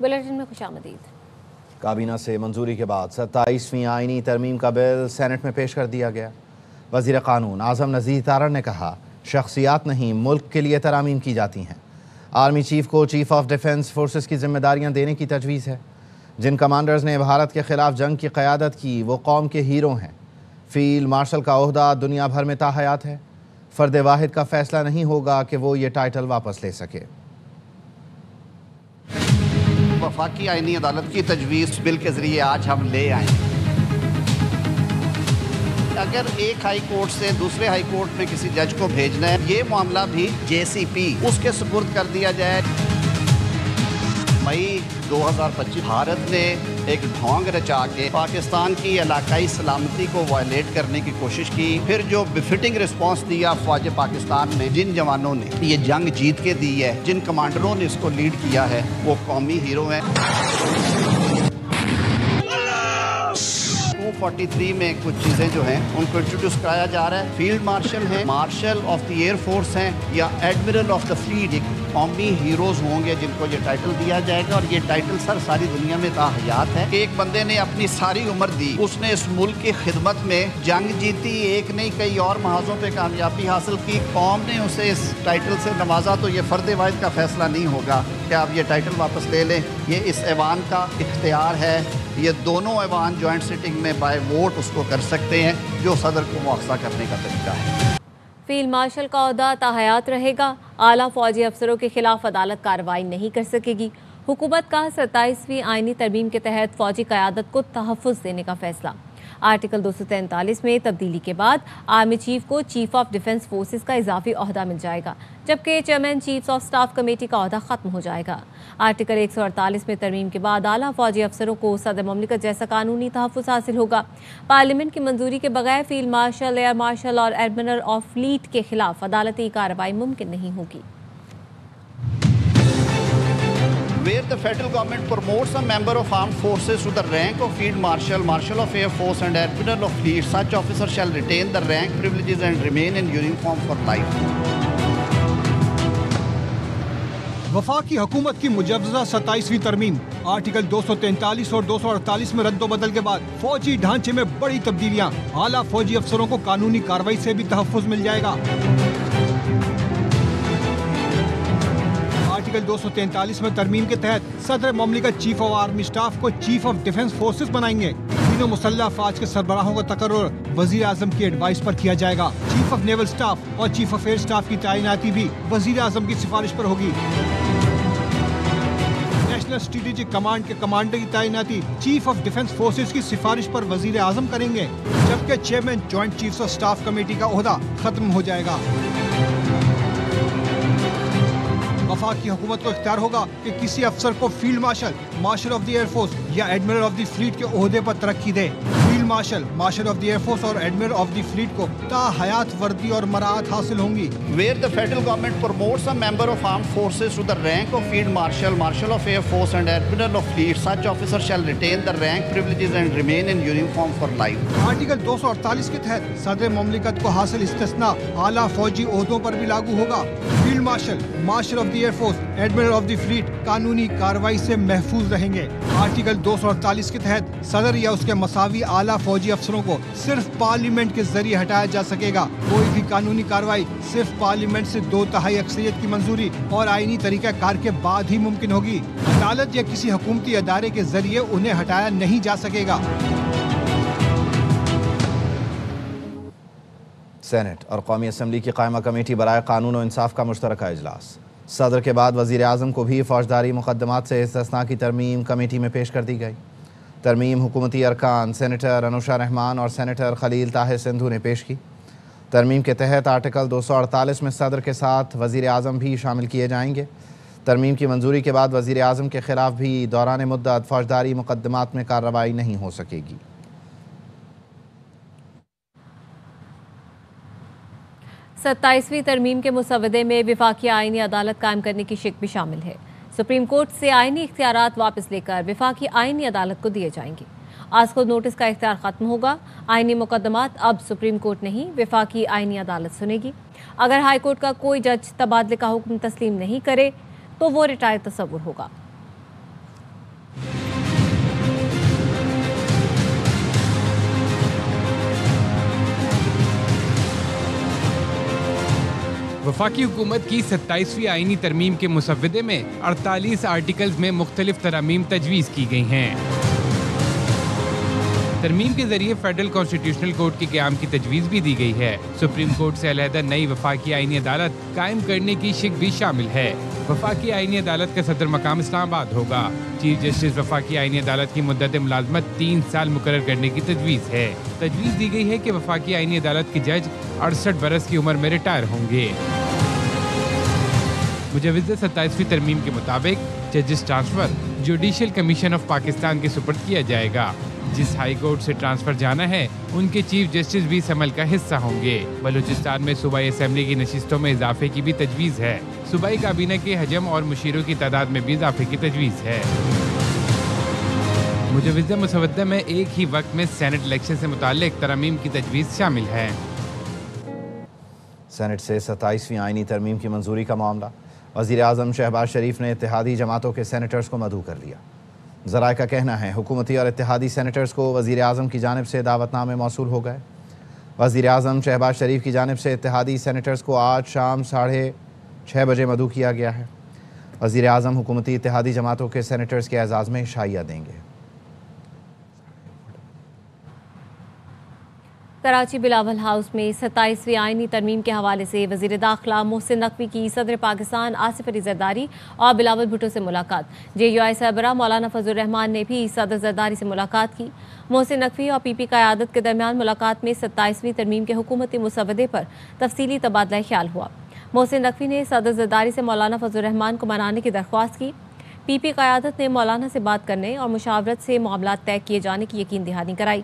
Bulletin में खुशामदीद। काबीना से मंजूरी के बाद 27वीं आईनी तरमीम का बिल सेनेट में पेश कर दिया गया। वज़ीर क़ानून आज़म नज़ीर तारड़ ने कहा, शख्सियात नहीं मुल्क के लिए तरामीम की जाती हैं। आर्मी चीफ को चीफ ऑफ डिफेंस फोर्सेस की जिम्मेदारियां देने की तजवीज़ है। जिन कमांडर्स ने भारत के खिलाफ जंग की क़यादत की वो कौम के हीरो हैं। फील्ड मार्शल का ओहदा दुनिया भर में ताहयात है। फ़र्द वाहिद का फैसला नहीं होगा कि वो ये टाइटल वापस ले सके। वफाकी आईनी अदालत की तजवीज़ बिल के ज़रिए आज हम ले आए। अगर एक हाई कोर्ट से दूसरे हाई कोर्ट में किसी जज को भेजना है, ये मामला भी JCP उसके सुपुर्द कर दिया जाए। मई 2025 भारत ने एक ढोंग रचा के पाकिस्तान की इलाकाई सलामती को वायलेट करने की कोशिश की। फिर जो बिफिटिंग रिस्पांस दिया फौज पाकिस्तान ने, जिन जवानों ने ये जंग जीत के दी है, जिन कमांडरों ने इसको लीड किया है, वो कौमी हीरो हैं। 243 में कुछ चीज़ें जो हैं उनको इंट्रोड्यूस कराया जा रहा है। फील्ड मार्शल हैं, martial of the air force हैं या एडमिरल ऑफ द फ्लीट, एक कौमी हीरोज होंगे जिनको ये टाइटल दिया जाएगा। और ये टाइटल सर सारी दुनिया में ताहयात है कि एक बंदे ने अपनी सारी उम्र दी, उसने इस मुल्क की खिदमत में जंग जीती, एक नहीं कई और महाजों पे कामयाबी हासिल की, कौम ने उसे इस टाइटल से नवाजा, तो ये फ़र्द वाहिद का फैसला नहीं होगा कि आप ये टाइटल वापस ले लें। ये इस ऐवान का इख्तियार है। ये दोनों ऐवान जॉइंट सिटिंग में बाय वोट उसको कर सकते हैं, जो सदर को मुआवजा करने का तरीका है। फील्ड मार्शल का ओहदा ताहयात रहेगा। आला फौजी अफसरों के खिलाफ अदालत कार्रवाई नहीं कर सकेगी। हुकूमत का 27वीं आईनी तरमीम के तहत फौजी क़यादत को तहफ़्फ़ुज़ देने का फैसला। आर्टिकल 243 में तब्दीली के बाद आर्मी चीफ को चीफ ऑफ डिफेंस फोर्सेस का इजाफी ओहदा मिल जाएगा, जबकि chairman chief of staff committee का ओहदा खत्म हो जाएगा। आर्टिकल 148 में तरमीम के बाद आला फौजी अफसरों को सदर ममलिकत जैसा कानूनी तहफ़्फ़ुज़ हासिल होगा। पार्लियामेंट की मंजूरी के बगैर फील्ड मार्शल, एयर मार्शल और एडमिरल ऑफ फ्लीट के खिलाफ अदालती कार्रवाई मुमकिन नहीं होगी। Where the federal government promotes a member of armed forces to the rank of field marshal, marshal of air force and admiral of fleet, such officer shall retain the rank privileges and remain in uniform for life. वफाकी हुकूमत की मुजव्वज़ा 27वीं तरमीम article 243 और 248 में रद्दोबदल के बाद फौजी ढांचे में बड़ी तब्दीलियां। आला फौजी अफसरों को कानूनी कार्रवाई से भी तहफ़्फ़ुज़ मिल जाएगा। आर्टिकल 243 में तरमीम के तहत सदर ममलिकत चीफ ऑफ आर्मी स्टाफ को चीफ ऑफ डिफेंस फोर्सेस बनाएंगे। तीनों मुसल्लह अफवाज के सरबराहों का तकर्रुर वजीर आजम की एडवाइस पर किया जाएगा। चीफ ऑफ नेवल स्टाफ और चीफ ऑफ एयर स्टाफ की तैनाती भी वजीर आजम की सिफारिश पर होगी। नेशनल स्ट्रेटेजिक कमांड के कमांडर की तैनाती चीफ ऑफ डिफेंस फोर्सेस की सिफारिश पर वजीर आजम करेंगे, जबकि chairman joint chiefs of staff committee का ओहदा खत्म हो जाएगा। वफाकी हुकूमत को इख्तियार होगा कि किसी अफसर को field marshal, marshal of the air force या एडमिरल ऑफ द फ्लीट के ओहदे पर तरक्की दे। Field marshal, marshal of the air force और एडमिरल ऑफ द फ्लीट को ताहयात वर्दी और मराहत हासिल होंगी। Where the federal government promotes a member of armed forces to the rank of field marshal, marshal of air force and admiral of fleet, such officer shall retain the rank privileges and remain in uniform for life. Article 248 के तहत सदर ममलिकत को हासिल इस्तिस्ना आला फौजी ओहदों पर भी लागू होगा। Field marshal, marshal of the air force, admiral of the fleet कानूनी कार्रवाई से महफूज रहेंगे। आर्टिकल 248 के तहत सदर या उसके मसावी आला फौजी अफसरों को सिर्फ पार्लियामेंट के जरिए हटाया जा सकेगा। कोई भी कानूनी कार्रवाई सिर्फ पार्लियामेंट से 2/3 अक्सरियत की मंजूरी और आईनी तरीका कार के बाद ही मुमकिन होगी। अदालत या किसी हुकूमती अदारे के जरिए उन्हें हटाया नहीं जा सकेगा। सेनेट और कौमी असम्बली की कायमा कमेटी बराए कानून और इंसाफ का मुश्तरका इजलास। सदर के बाद वज़ीर आज़म को भी फौजदारी मुकदमात से इस्तिस्ना की तरमीम कमेटी में पेश कर दी गई। तरमीम हुकूमती अरकान सेनेटर अनुशा रहमान और सेनेटर खलील ताहिर सिंधु ने पेश की। तरमीम के तहत आर्टिकल 248 में सदर के साथ वज़ीर आज़म भी शामिल किए जाएंगे। तरमीम की मंजूरी के बाद वज़ीर आज़म के खिलाफ भी दौरान मुद्दत फौजदारी मुकदमात में कार्रवाई नहीं हो सकेगी। 27वीं तरमीम के मुसवदे में विफाकी आईनी अदालत कायम करने की शिक भी शामिल है। सुप्रीम कोर्ट से आईनी इख्तियारात वापस लेकर विफाकी आईनी अदालत को दिए जाएंगे। आज को नोटिस का इख्तियार खत्म होगा। आईनी मुकदमात अब सुप्रीम कोर्ट नहीं विफाकी आईनी अदालत सुनेगी। अगर हाई कोर्ट का कोई जज तबादले का हुक्म तस्लीम नहीं करे तो वो रिटायर तस्वुर होगा। वफाकी हुकूमत की 27वीं आईनी तरमीम के मुसव्वदे में 48 आर्टिकल्स में मुख्तलिफ तरामीम तजवीज़ की गई हैं। तरमीम के जरिए फेडरल कॉन्स्टिट्यूशनल कोर्ट के क़याम की तजवीज़ भी दी गई है। सुप्रीम कोर्ट से अलहदा नई वफाकी आईनी अदालत कायम करने की शिक भी शामिल है। वफाकी आईनी अदालत का सदर मकाम इस्लामाबाद होगा। चीफ जस्टिस वफाकी आईनी अदालत की मुद्दत मुलाजमत 3 साल मुकर्रर करने की तजवीज़ है। तजवीज़ दी गई है कि वफाकी आईनी अदालत के जज 68 बरस की उम्र में रिटायर होंगे। मुजवज़ा 27वीं तरमीम के मुताबिक जजेस transfer judicial commission of Pakistan के सुपुर्द किया जाएगा। जिस हाई कोर्ट से ट्रांसफर जाना है उनके चीफ जस्टिस भी इस अमल का हिस्सा होंगे। बलूचिस्तान में सूबाई असेंबली की नशिस्तों में इजाफे की भी तजवीज़ है। सूबाई काबीना के हजम और मुशीरों की तादाद में भी इजाफे की तजवीज़ है। मुजवज़ा मुसवद्दा में एक ही वक्त में सेनेट इलेक्शन से मुताल्लिक तरमीम की तजवीज़ शामिल है। सेनेट से 27वीं आईनी तरमीम की मंजूरी का मामला। वज़ीर आज़म शहबाज शरीफ ने इत्तेहादी जमातों के सेनेटर्स को मदऊ कर लिया। ज़राए का कहना है हुकूमती और इत्तेहादी सेनेटर्स को वज़ीर आज़म की जानिब से दावतनामे मौसूल हो गए। वज़ीर आज़म शहबाज शरीफ की जानिब से इत्तेहादी सेनेटर्स को आज शाम 6:30 बजे मदऊ किया गया है। वज़ीर आज़म हुकूमती इत्तेहादी जमातों के सेनेटर्स के एजाज़ में शाइया देंगे। कराची बिलावल हाउस में 27वीं आईनी तरमीम के हवाले से वज़ीर दाखिला मोहसिन नकवी की सदर पाकिस्तान आसिफ अली जरदारी और बिलावल भुट्टो से मुलाकात। JUI सरबराह मौलाना फजल रहमान ने भी सदर जरदारी से मुलाकात की। मोहसिन नकवी और PP क़यादत के दरमियान मुलाकात में 27वीं तरमीम के हुकूमती मुसवदे पर तफसीली तबादला ख्याल हुआ। मोहसिन नकवी ने सदर जरदारी से मौलाना फजल रहमान को मनाने की दरख्वास्त की। PP क़यादत ने मौलाना से बात करने और मुशावरत से मामला तय किए जाने की यकीन दहानी कराई।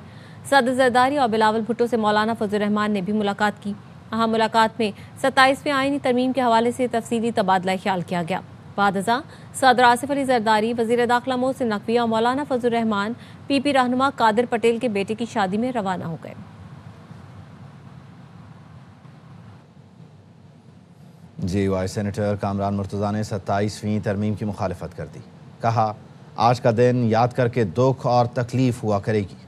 सदर जरदारी और बिलावल भुट्टो से मौलाना फजल रहमान ने भी मुलाकात की। अहम मुलाकात में 27वीं आईनी तरमीम के हवाले से तफसीली तबादला ख्याल किया गया। बाद अज़ां सदर आसिफ अली जरदारी, वज़ीर दाखिला मोहसिन नकवी और मौलाना फजल रहमान PP रहनुमा कादिर पटेल के बेटे की शादी में रवाना हो गए। JUI सेनेटर कामरान मुर्तज़ा ने 27वीं तरमीम की मुखालिफत कर दी। कहा, आज का दिन याद करके दुख और तकलीफ हुआ करेगी।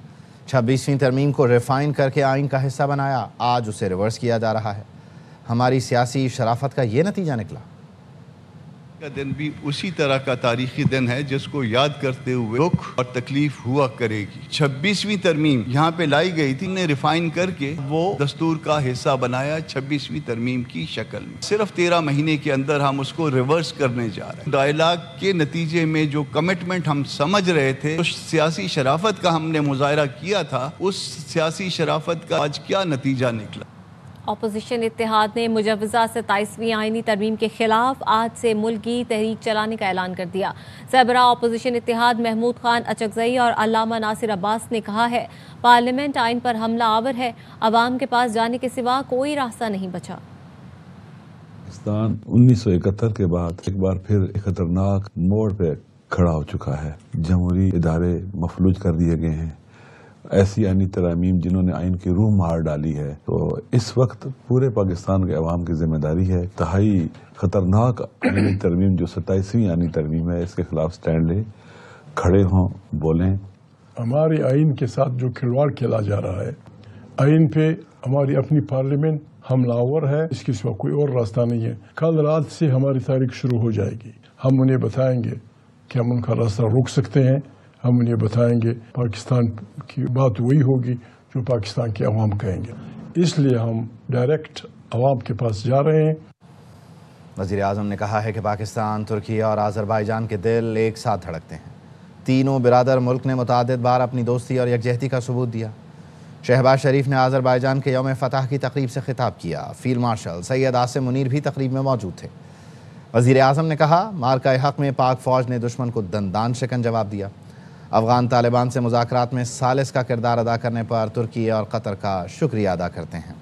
26वीं तरमीम को रिफाइन करके आइन का हिस्सा बनाया, आज उसे रिवर्स किया जा रहा है। हमारी सियासी शराफत का ये नतीजा निकला। का दिन भी उसी तरह का तारीखी दिन है जिसको याद करते हुए दुख और तकलीफ हुआ करेगी। 26वीं तरमीम यहाँ पे लाई गई थी, ने रिफाइन करके वो दस्तूर का हिस्सा बनाया 26वीं तरमीम की शक्ल में। सिर्फ 13 महीने के अंदर हम उसको रिवर्स करने जा रहे हैं। डायलॉग के नतीजे में जो कमिटमेंट हम समझ रहे थे, उस सियासी शराफत का हमने मुजाहरा किया था, उस सियासी शराफत का आज क्या नतीजा निकला। अपोजिशन इत्तेहाद ने मुजवज़ा 27वीं आईनी तरमीम के खिलाफ आज से मुल्की तहरीक चलाने का ऐलान कर दिया। सरबराह अपोजिशन इत्तेहाद महमूद खान अचकज़ई और अल्लामा नासिर अब्बास ने कहा है, पार्लियामेंट आइन पर हमला आवर है, अवाम के पास जाने के सिवा कोई रास्ता नहीं बचा। पाकिस्तान 1971 के बाद एक बार फिर एक खतरनाक मोड़ पे खड़ा हो चुका है। जमहूरी इदारे मफलूज कर दिए गए हैं। ऐसी आईनी तरामीम जिन्होंने आइन की रूह मार डाली है। तो इस वक्त पूरे पाकिस्तान के अवाम की जिम्मेदारी है, तहाई खतरनाक आईनी तरमीम जो 27वीं आईनी तरमीम है, इसके खिलाफ स्टैंड ले, खड़े हों, बोलें। हमारे आइन के साथ जो खिलवाड़ खेला जा रहा है, आइन पे हमारी अपनी पार्लियामेंट हमलावर है, इसके सिवा कोई और रास्ता नहीं है। कल रात से हमारी तारीख शुरू हो जाएगी। हम उन्हें बताएंगे कि हम उनका रास्ता रोक सकते हैं। हम उन्हें बताएंगे पाकिस्तान की बात वही होगी जो पाकिस्तान के अवाम कहेंगे। इसलिए हम डायरेक्ट अवाम के पास जा रहे हैं। वज़ीर आज़म ने कहा है कि पाकिस्तान, तुर्की और आज़रबाईजान के दिल एक साथ धड़कते हैं। तीनों बिरादर मुल्क ने मुतादिद बार अपनी दोस्ती और यकजहती का सबूत दिया। शहबाज शरीफ ने आज़रबाईजान के यौम फ़तह की तकरीब से खिताब किया। फील्ड मार्शल सैयद आसिम मुनीर भी तकरीब में मौजूद थे। वज़ीर आज़म ने कहा, मार्का हक़ में पाक फ़ौज ने दुश्मन को दंदान शिकन जवाब दिया। अफ़गान तालिबान से मुज़ाकरात में सालिस का किरदार अदा करने पर तुर्की और कतर का शुक्रिया अदा करते हैं।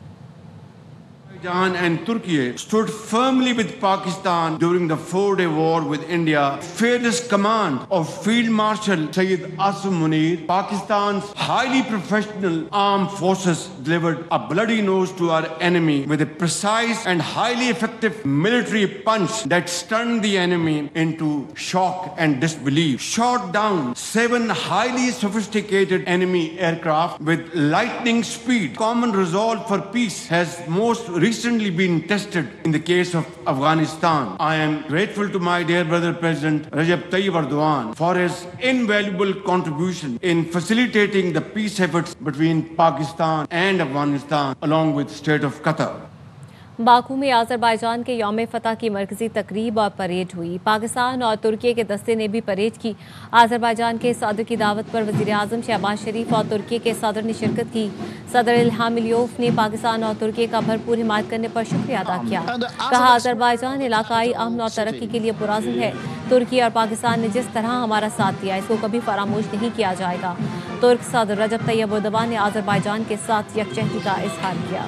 Azerbaijan and Turkey stood firmly with Pakistan during the 4-day war with India. Fearless command of Field Marshal Sayyid Asim Munir, Pakistan's highly professional armed forces delivered a bloody nose to our enemy with a precise and highly effective military punch that stunned the enemy into shock and disbelief. Shot down 7 highly sophisticated enemy aircraft with lightning speed. Common resolve for peace has most recently been tested in the case of Afghanistan. I am grateful to my dear brother President Recep Tayyip Erdogan for his invaluable contribution in facilitating the peace efforts between Pakistan and Afghanistan along with State of Qatar. Baku में Azerbaijan के यौम फतह की मरकजी तकरीब और parade हुई। पाकिस्तान और तुर्की के दस्ते ने भी परेड की। आज़रबाईजान के सदर की दावत पर वज़ीर आज़म शहबाज शरीफ और तुर्की के सदर ने शिरकत की। सदर इल्हाम अलियोव ने पाकिस्तान और तुर्की का भरपूर हिमायत करने पर शुक्रिया अदा किया। कहा, आज़रबाईजान इलाकाई अमन और तरक्की के लिए पुरअज़्म है। तुर्की और पाकिस्तान ने जिस तरह हमारा साथ दिया, इसको कभी फरामोश नहीं किया जाएगा। तुर्क सदर रजब तैयब एर्दोगान ने आज़रबाईजान के साथ यकजहती का इजहार किया।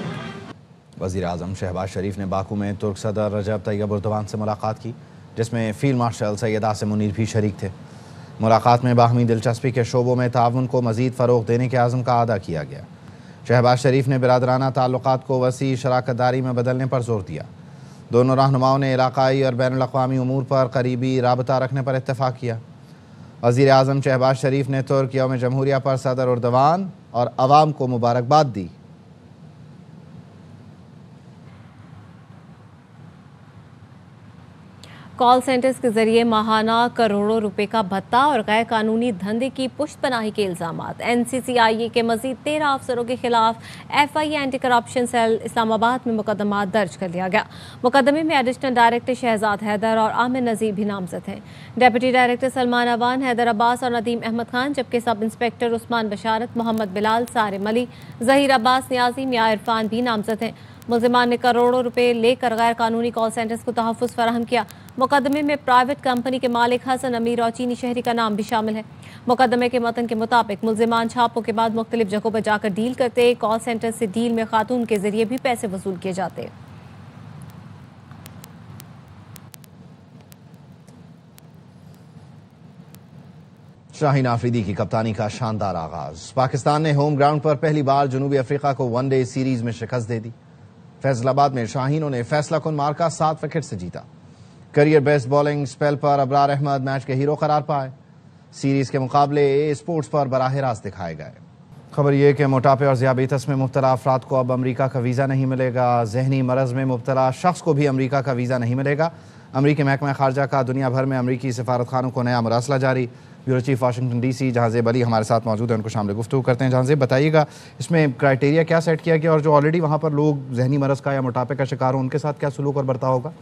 वज़ीर आज़म शहबाज शरीफ ने बाकू में तुर्क सदर रजब तैयब एर्दोगान से मुलाकात की, जिसमें फ़ील्ड मार्शल सैयद आसिम मुनीर भी शरीक थे। मुलाकात में बाहमी दिलचस्पी के शोबों में ताउन को मज़ीद फ़रोग़ देने के आज़म का अदा किया गया। शहबाज शरीफ ने बिरादराना ताल्लुक़ात को वसी शराकतदारी में बदलने पर जोर दिया। दोनों रहनुमाओं ने इलाक़ाई और बैनुल अक़वामी उमूर पर करीबी राबता रखने पर इत्तफ़ाक़ किया। वज़ीर आज़म शहबाज शरीफ ने तुर्क यौम जमहूरिया पर सदर एर्दोगान और अवाम को मुबारकबाद दी। कॉल सेंटर्स के जरिए माहाना करोड़ों रुपए का भत्ता और गैर कानूनी धंधे की पुश्तपनाही के इल्जामात। NCCIA के मजीद 13 अफसरों के खिलाफ FIA anti corruption cell Islamabad में मुकदमा दर्ज कर लिया गया। मुकदमे में एडिशनल डायरेक्टर शहजाद हैदर और आमिर नज़ीर भी नामजद हैं। डेप्यूटी डायरेक्टर सलमान अवान, हैदर अब्बास और नदीम अहमद खान, जबकि सब इंस्पेक्टर उस्मान बशारत, मोहम्मद बिलाल, सारिम अली, ज़हीर अब्बास नियाजी, मियां इरफान भी नामजद हैं। मुल्ज़िमान ने करोड़ों रुपए लेकर गैर कानूनी कॉल सेंटर्स को तहफ़्फ़ुज़ फराहम किया। मुकदमे में प्राइवेट कंपनी के मालिक हसन अमीर और चीनी शहरी का नाम भी शामिल है। मुकदमे के मतन के मुताबिक मुल्ज़िमान छापों के बाद मुख्तलिफ जगहों पर जाकर डील करते। कॉल सेंटर से डील में खातून के जरिए भी पैसे वसूल किए जाते। शाहीन आफरीदी की कप्तानी का शानदार आगाज। पाकिस्तान ने होम ग्राउंड पर पहली बार जनूबी अफ्रीका को वनडे सीरीज में शिकस्त दे दी। फैसलाबाद में शाहीनों ने फैसला कुन मार्का 7 विकेट से जीता। करियर बेस्ट बॉलिंग स्पेल पर अबरार अहमद मैच के हीरो करार पाए। सीरीज के मुकाबले स्पोर्ट्स पर बराह रास्त दिखाए गए। खबर यह कि मोटापे और ज़ियाबीतस में मुब्तला अफराद को अब अमरीका का वीज़ा नहीं मिलेगा। जहनी मरज़ में मुब्तला शख्स को भी अमरीका का वीज़ा नहीं मिलेगा। अमरीकी महकमा खारजा का दुनिया भर में अमरीकी सफारतखानों को नया मरासला जारी। Bureau chief Washington DC Jahanzeb Ali हमारे साथ मौजूद हैं, उनको शामिल गुफ्तगू करते हैं। जहांज़ेब, बताइएगा इसमें क्राइटेरिया क्या सेट किया गया और जो ऑलरेडी वहाँ पर लोग जहनी मरज़ का या मोटापे का शिकार हों उनके साथ क्या सलूक और बर्ताव होगा?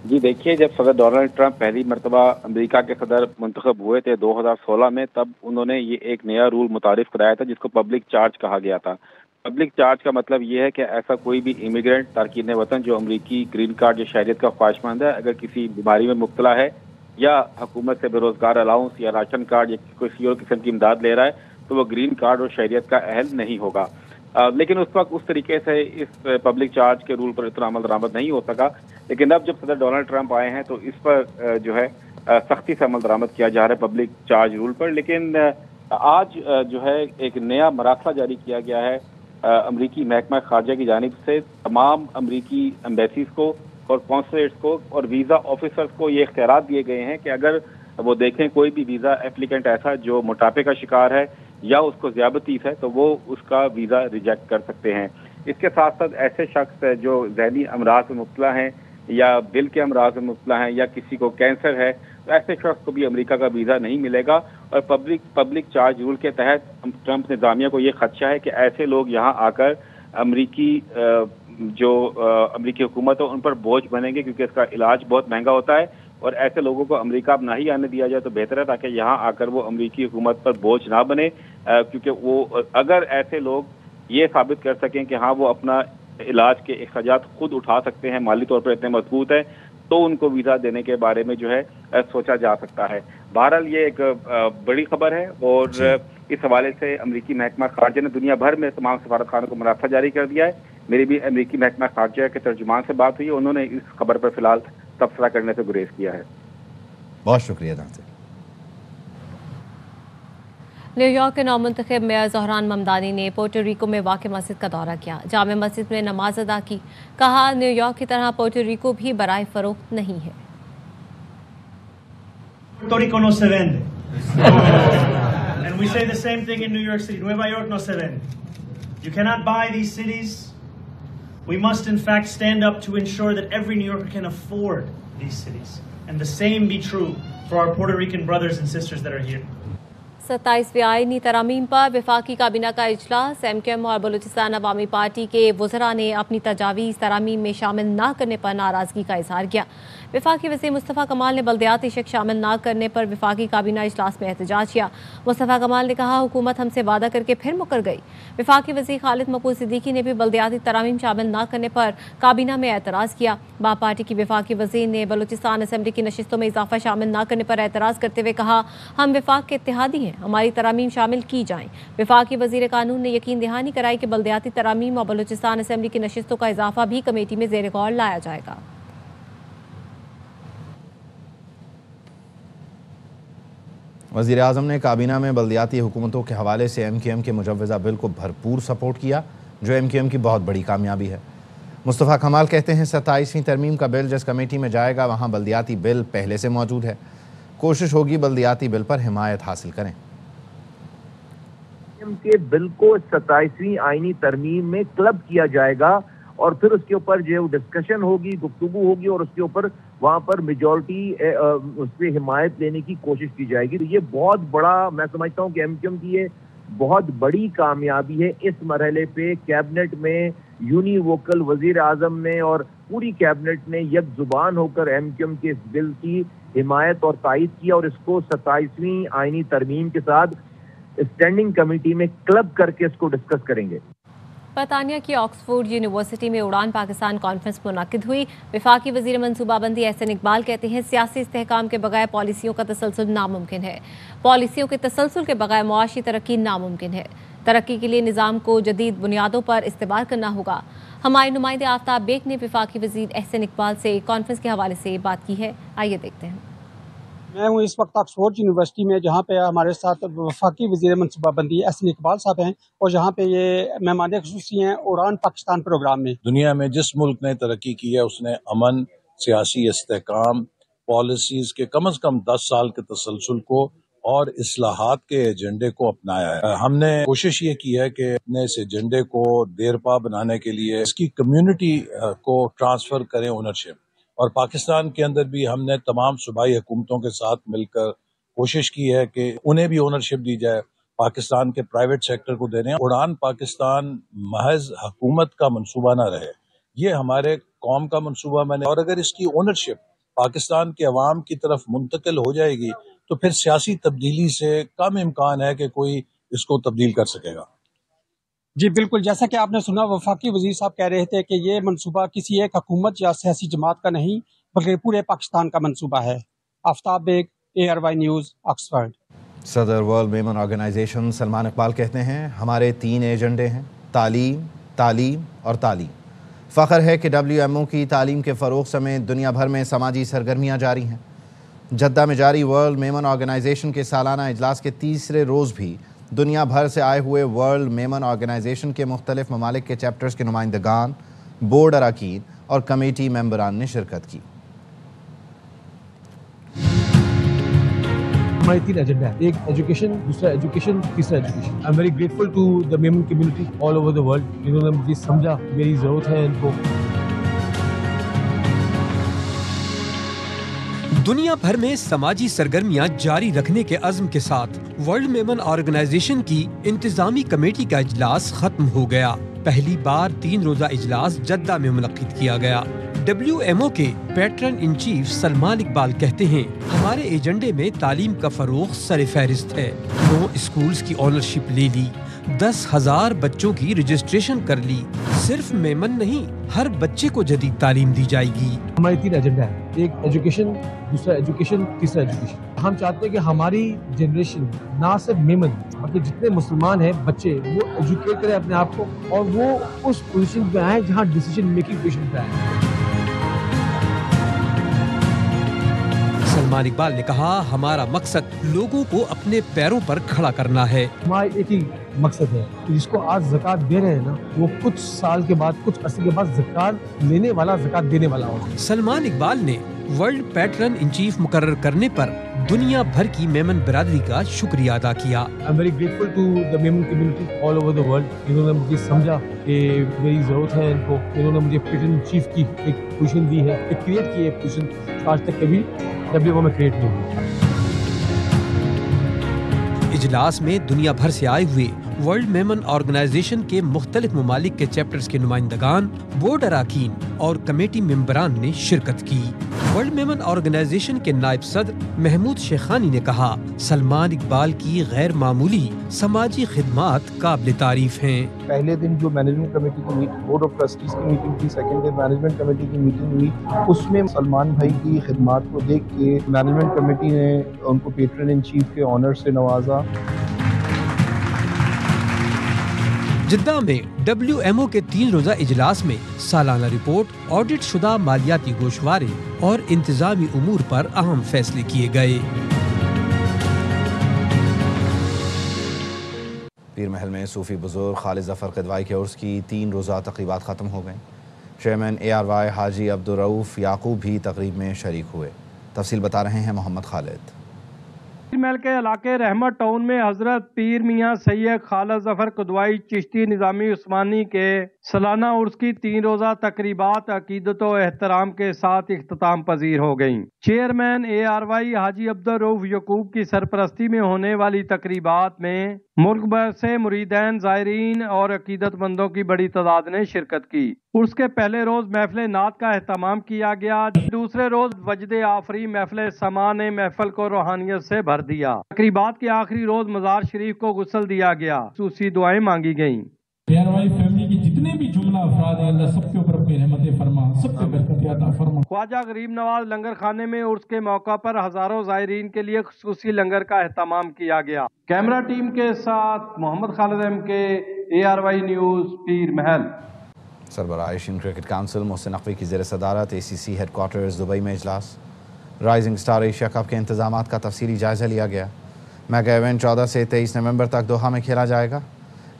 जी देखिए, जब सदर डोनाल्ड ट्रंप पहली मरतबा अमेरिका के सदर मुंतखब हुए थे 2016 में, तब उन्होंने ये एक नया रूल मुतारिफ कराया था जिसको पब्लिक चार्ज कहा गया था। पब्लिक चार्ज का मतलब ये है कि ऐसा कोई भी इमिग्रेंट तारकीन वतन जो अमरीकी ग्रीन कार्ड या शहरियत का ख्वाहिशमंद है, अगर किसी बीमारी में मुब्तला है या हुकूमत से बेरोजगार अलाउंस या राशन कार्ड या किसी और किस्म की इमदाद ले रहा है, तो वो ग्रीन कार्ड और शहरियत का अहल नहीं होगा। लेकिन उस वक्त उस तरीके से इस पब्लिक चार्ज के रूल पर इतना अमल दरामद नहीं हो सका। लेकिन अब जब सदर डोनाल्ड ट्रंप आए हैं तो इस पर जो है सख्ती से अमल दरामद किया जा रहा है पब्लिक चार्ज रूल पर। लेकिन आज जो है एक नया मरासला जारी किया गया है अमरीकी महकमा खारजा की जानिब से तमाम अमरीकी एम्बेसीज को और कॉन्सुलेट्स को और वीज़ा ऑफिसर्स को ये इख्तियार दिए गए हैं कि अगर वो देखें कोई भी वीज़ा एप्लीकेंट ऐसा जो मोटापे का शिकार है या उसको ज़ियाबतीस है, तो वो उसका वीज़ा रिजेक्ट कर सकते हैं। इसके साथ साथ ऐसे शख्स जो जहनी अमराज में मुब्तला हैं या दिल के अमराज में मुब्तला हैं या किसी को कैंसर है, तो ऐसे शख्स को भी अमेरिका का वीज़ा नहीं मिलेगा। और पब्लिक चार्ज रूल के तहत ट्रंप निज़ामिया को ये खदशा है कि ऐसे लोग यहाँ आकर अमरीकी हुकूमत है उन पर बोझ बनेंगे, क्योंकि इसका इलाज बहुत महंगा होता है और ऐसे लोगों को अमेरिका अब ना ही आने दिया जाए तो बेहतर है, ताकि यहाँ आकर वो अमरीकी हुकूमत पर बोझ ना बने। क्योंकि वो अगर ऐसे लोग ये साबित कर सकें कि हाँ वो अपना इलाज के अखराजात खुद उठा सकते हैं, माली तौर पर इतने मजबूत है, तो उनको वीज़ा देने के बारे में जो है सोचा जा सकता है। बहरहाल ये एक बड़ी खबर है और इस हवाले से अमरीकी महकमा खारजा ने दुनिया भर में तमाम सफारतखानों को मरासला जारी कर दिया है। मेरी भी अमरीकी महकमा खारजा के तर्जुमान से बात हुई, उन्होंने इस खबर पर फिलहाल तबसरा करने से गुरेज किया है। बहुत शुक्रिया। न्यूयॉर्क के नौमुंतखब मेयर ज़हरान ममदानी ने पोर्टोरिको में वाक़ मस्जिद का दौरा किया। जामे मस्जिद में नमाज अदा की। कहा, न्यूयॉर्क की तरह पोर्टोरिको भी बराए फरोख्त नहीं है। Puerto Rico no se vende. And we say the same thing in New York City. Nueva York no se vende. You cannot buy these cities. We must in fact stand up to ensure that every New Yorker can afford these cities. And the same be true for our Puerto Rican brothers and sisters that are here. 27वीं आईनी तरामीम पर वफाकी काबीना का इजलास। MQM और बलूचिस्तान अवामी party के वज़रा ने अपनी तजावीज़ तरामीम में शामिल न करने पर नाराज़गी का इजहार किया। वफाकी वज़ीर मुस्तफ़ा कमाल ने बल्दियाती शिक शामिल न करने पर वफाकी काबीना इजलास में एहतजाज किया। मुस्तफ़ा कमाल ने कहा, हुकूमत हमसे वादा करके फिर मुकर गई। वफाकी वज़ीर खालिद मकबूल सिद्दीकी ने भी बल्दियाती तरामीम शामिल न करने पर काबीना में एतराज़ किया। बाप पार्टी की वफाकी वज़ीर ने बलूचिस्तान असम्बली की नशिस्तों में इजाफा शामिल न करने पर एतराज़ करते हुए कहा, हम वफाक के इत्तेहादी हैं, हमारी तरामीम शामिल की जाएं। वफाकी वज़ीर कानून ने यकीन दहानी कराई कि बल्दियाती तरामीम और बलूचिस्तान असम्बली की नशिस्तों का इजाफा भी कमेटी में ज़ेर गौर लाया जाएगा। वज़ीर आज़म ने काबीना में बल्दियाती हुकूमतों के हवाले से MQM के मुजव्वज़ा बिल को भरपूर सपोर्ट किया, जो MQM की बहुत बड़ी कामयाबी है। मुस्तफ़ा कमाल कहते हैं 27वीं तरमीम का बिल जिस कमेटी में जाएगा वहाँ बल्दियाती बिल पहले से मौजूद है। कोशिश होगी बल्दियाती बिल पर हिमायत हासिल करें। के बिल को 27वीं आईनी तरमीम में क्लब किया जाएगा और फिर उसके ऊपर जो डिस्कशन होगी, गुफ्तगू होगी और उसके ऊपर वहाँ पर मेजॉरिटी उस पर हिमायत लेने की कोशिश की जाएगी। तो ये बहुत बड़ा, मैं समझता हूँ कि MQM की ये बहुत बड़ी कामयाबी है। इस मरहले पे कैबिनेट में यूनिवोकल वजीर आजम ने और पूरी कैबिनेट ने एक जुबान होकर MQM के इस बिल की हिमायत और तायद किया और इसको 27वीं आईनी तरमीम के साथ स्टैंडिंग कमेटी में क्लब करके इसको डिस्कस करेंगे। बरतानिया की ऑक्सफोर्ड यूनिवर्सिटी में उड़ान पाकिस्तान कॉन्फ्रेंस मुनक्किद हुई। वफाकी वज़ीर मनसूबाबंदी एहसन इकबाल कहते हैं, सियासी इस्तेहकाम के बगैर पॉलिसियों का तसलसल नामुमकिन है। पॉलिसियों के तसलसल के बगैर मुआशी तरक्की नामुमकिन है। तरक्की के लिए निज़ाम को जदीद बुनियादों पर इस्तेमाल करना होगा। हमारे नुमाइंदे आफ्ताब बेग ने वफाकी वज़ीर एहसन इकबाल से कॉन्फ्रेंस के हवाले से बात की है। आइए देखते हैं। मैं हूँ इस वक्त ऑक्सफोर्ड यूनिवर्सिटी में, जहाँ पे हमारे साथ वफाकी वज़ीर मनसूबाबंदी एहसन इकबाल साहब हैं और जहाँ पे ये मेहमान ख़ुसूसी हैं उड़ान पाकिस्तान प्रोग्राम में। दुनिया में जिस मुल्क ने तरक्की की है उसने अमन, सियासी इस्तेहकाम, पॉलिसीज़ के कम से कम 10 साल के तसलसल को और इस्लाहात के एजेंडे को अपनाया है। हमने कोशिश ये की है कि अपने इस एजेंडे को देरपा बनाने के लिए इसकी कम्युनिटी को ट्रांसफ़र करें ओनरशिप, और पाकिस्तान के अंदर भी हमने तमाम सूबाई हुकूमतों के साथ मिलकर कोशिश की है कि उन्हें भी ओनरशिप दी जाए, पाकिस्तान के प्राइवेट सेक्टर को देने। उड़ान पाकिस्तान महज हुकूमत का मनसूबा न रहे, ये हमारे कौम का मनसूबा बने, और अगर इसकी ओनरशिप पाकिस्तान के अवाम की तरफ मुंतकिल हो जाएगी तो फिर सियासी तब्दीली से कम इम्कान है कि कोई इसको तब्दील कर सकेगा। जी बिल्कुल, जैसा कि आपने सुना, वफाकी वजीर साहब कह रहे थे कि ये मनसूबा किसी एक हुकूमत या सियासी जमात का नहीं बल्कि पूरे पाकिस्तान का मनसूबा है। Aftab Baig, ARY news, Oxford. सदर वर्ल्ड मेमन ऑर्गेनाइजेशन सलमान इकबाल कहते हैं, हमारे 3 एजेंडे हैं, तालीम, तालीम और तालीम। फ़ख्र है कि WMO की तालीम के फ़रोग़ समेत दुनिया भर में समाजी सरगर्मियाँ जारी हैं। जद्दा में जारी वर्ल्ड मेमन ऑर्गेनाइजेशन के सालाना इजलास के तीसरे रोज़ भी दुनिया भर से आए हुए वर्ल्ड मेमन ऑर्गेनाइजेशन के मुख्तलिफ ममालिक के चैप्टर्स के नुमाइंदगान, बोर्ड अरकान और कमेटी मेंबरान ने शिरकत की। हमारे 3 एजेंडा है, एक एजुकेशन, दूसरा एजुकेशन, तीसरा education. I am very grateful to the Memon community all over the world, जिन्होंने मुझे समझा, मेरी ज़रूरत है इनको। दुनिया भर में समाजी सरगर्मियां जारी रखने के अज़्म के साथ वर्ल्ड मेमन ऑर्गेनाइजेशन की इंतजामी कमेटी का इजलास खत्म हो गया। पहली बार 3 रोजा इजलास जद्दा में मुनक्किद किया गया। WMO के patron in chief Salman Iqbal कहते हैं, हमारे एजेंडे में तालीम का फरोग सर-ए-फहरिस्त है। 9 स्कूल्स की ऑनरशिप ले ली, 10,000 बच्चों की रजिस्ट्रेशन कर ली। सिर्फ मेमन नहीं, हर बच्चे को जदीद तालीम दी जाएगी। हमारे 3 एजेंडा है, एक एजुकेशन, दूसरा एजुकेशन, तीसरा एजुकेशन। हम चाहते हैं कि हमारी जनरेशन ना सिर्फ मेमन बल्कि जितने मुसलमान हैं बच्चे, वो एजुकेट करें अपने आप को और वो उस पोजीशन पे आए जहाँ डिसीजन मेकिंग पोजीशन पे आए। सलमान इकबाल ने कहा, हमारा मकसद लोगों को अपने पैरों पर खड़ा करना है। हमारा एक ही मकसद है कि जिसको आज ज़कात दे रहे हैं ना, वो कुछ साल के बाद, कुछ अरसे के बाद ज़कात लेने वाला, ज़कात देने वाला हो। सलमान इकबाल ने वर्ल्ड पैट्रन इन चीफ मुकर्रर करने पर दुनिया भर की मेमन बिरादरी का शुक्रिया अदा किया। I am very grateful to the Memon community all over the world. इन्होंने मुझे समझा कि मेरी जरूरत है इनको, इन्होंने मुझे पेट्रन चीफ की एक पोजीशन दी है, एक क्रिएट की है पोजीशन आज तक कभी WMO में क्रिएट नहीं हुई। इजलास में दुनिया भर से आए हुए वर्ल्ड मेमन ऑर्गेनाइजेशन के मुख्तलिफ ममालिक के चैप्टर्स के नुमाइंदगान, बोर्ड अराकीन और कमेटी मेंबरान ने शिरकत की। वर्ल्ड मेमन ऑर्गेनाइजेशन के नायब सदर महमूद शेखानी ने कहा, सलमान इकबाल की गैर मामूली समाजी खिदमात काबिल तारीफ हैं। पहले दिन जो मैनेजमेंट कमेटी की मीटिंग, बोर्ड ऑफ ट्रस्टीज की मीटिंग थी, सेकंड दिन मैनेजमेंट कमेटी की मीटिंग हुई, उसमें सलमान भाई की खिदमात को देख के मैनेजमेंट कमेटी ने उनको पेट्रन इन चीफ के ऑनर से नवाजा। जिद्दा में WMO के 3 रोजा इजलास में सालाना रिपोर्ट, ऑडिट शुदा मालियाती गोशवारे और इंतजामी उमूर पर अहम फैसले किए गए। पीर महल में सूफी बुजुर्ग खालिद जफर क़िदवाई के उर्स की 3 रोज़ा तक़रीबात ख़त्म हो गईं। चेयरमैन ARY हाजी अब्दुल रऊफ याकूब भी तकरीब में शरीक हुए। तफसील बता रहे हैं मोहम्मद खालिद। पीर महल के इलाके रहमत टाउन में हजरत पीर मियाँ सैयद खालिद जफर क़िदवाई चिश्ती निज़ामी उस्मानी के सालाना उर्स की 3 रोज़ा तकरीबात अकीदत व एहतराम के साथ इख्तिताम पजीर हो गयी। चेयरमैन ARY हाजी अब्दुल रऊफ याकूब की सरपरस्ती में होने वाली तकरीबात में मुल्क भर से मुरीदैन, ज़ायरीन और अकीदतमंदों की बड़ी तादाद ने शिरकत की। उर्स के पहले रोज महफिल नात का एहतमाम किया गया। दूसरे रोज वजदे आफरी महफिल समा ने महफिल को रूहानियत से भर दिया। तकरीबात के आखिरी रोज मजार शरीफ को गुस्ल दिया गया, खुसूसी दुआएं मांगी गयी। ARY फैमिली के जितने भी जुमला अफराद हैं, अल्लाह सबके ऊपर अपनी रहमतें फरमा, सबके बरकत अता फरमा। ख्वाजा गरीब नवाज लंगर खाने में उर्स के मौका पर हजारों ज़ायरीन के लिए खुसूसी लंगर का एहतमाम किया गया। कैमरा टीम के साथ Mohammad Khalid MK, ARY news, Pir Mahal. सरबराह Asian cricket council Mohsin Naqvi की ज़ेर सदारत ACC हेडक्वार्टर्स दुबई में इजलास। राइजिंग स्टार एशिया कप के इंतजाम का तफसीली जायजा लिया गया। मेगा इवेंट 14 से 23 नवंबर तक दोहा में खेला जाएगा।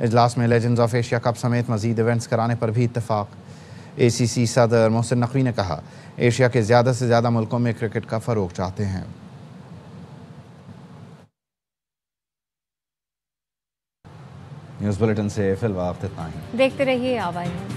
इजलास में लेजेंड्स ऑफ एशिया कप समेत मजीद इवेंट्स कराने पर भी इत्तेफाक। ACC सदर मोहसिन नकवी ने कहा, एशिया के ज़्यादा से ज़्यादा मुल्कों में क्रिकेट का फ़रोग चाहते हैं। न्यूज़ बुलेटिन से फिलहाल इतना ही। देखते रहिए AWA न्यूज़।